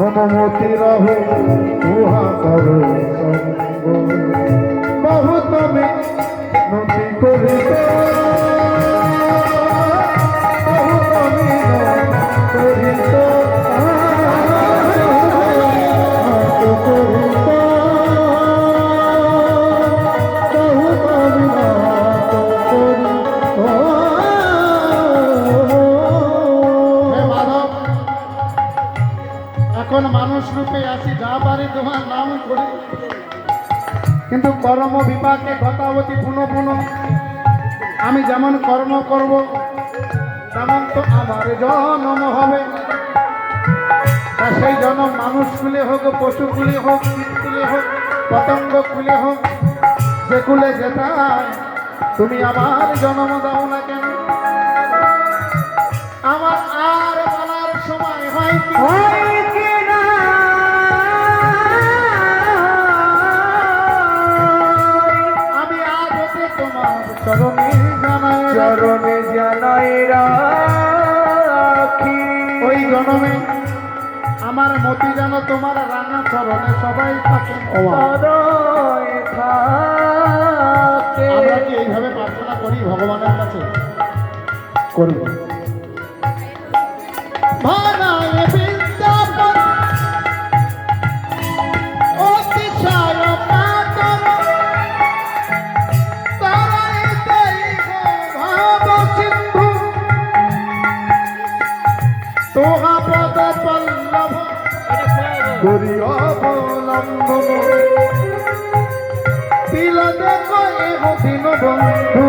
মমতি রহে উহা করো বহু তুমি নতি করিতে বহু তুমি করিতে এখন মানুষ রূপে আসি, যা পারি তোমার নাম করি, কিন্তু কর্ম বিপাকে গতাবতী পুনঃ পুনঃ আমি যেমন কর্ম করব তেমন তো আমার জন্ম হবে। তা সেই জন্ম মানুষ কুলে হোক, পশু কুলে হোক, কীট কুলে হোক, পতঙ্গ কুলে হোক, যে কুলে যেটা তুমি আমার জন্ম দাও না কেন। আমার আর বলার সময় হয় কি চরণে জানাই রাখি। ওই জন্মে আমার মতি যেন তোমার রাঙা চরণে সবাই থাকে। আমরা কি এইভাবে প্রার্থনা করি ভগবানের কাছে? করব। করি অবলম্বন তিল দেখো এহ দিন বন্ধু,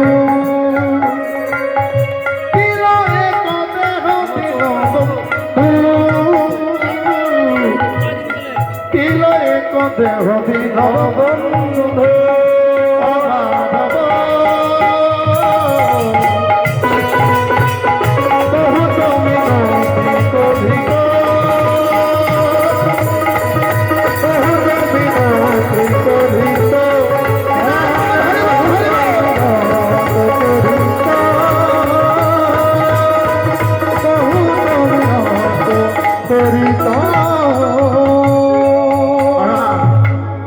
তিল এক দেহ দিন বন্ধু, তিল এক দেহ দিন বন্ধু।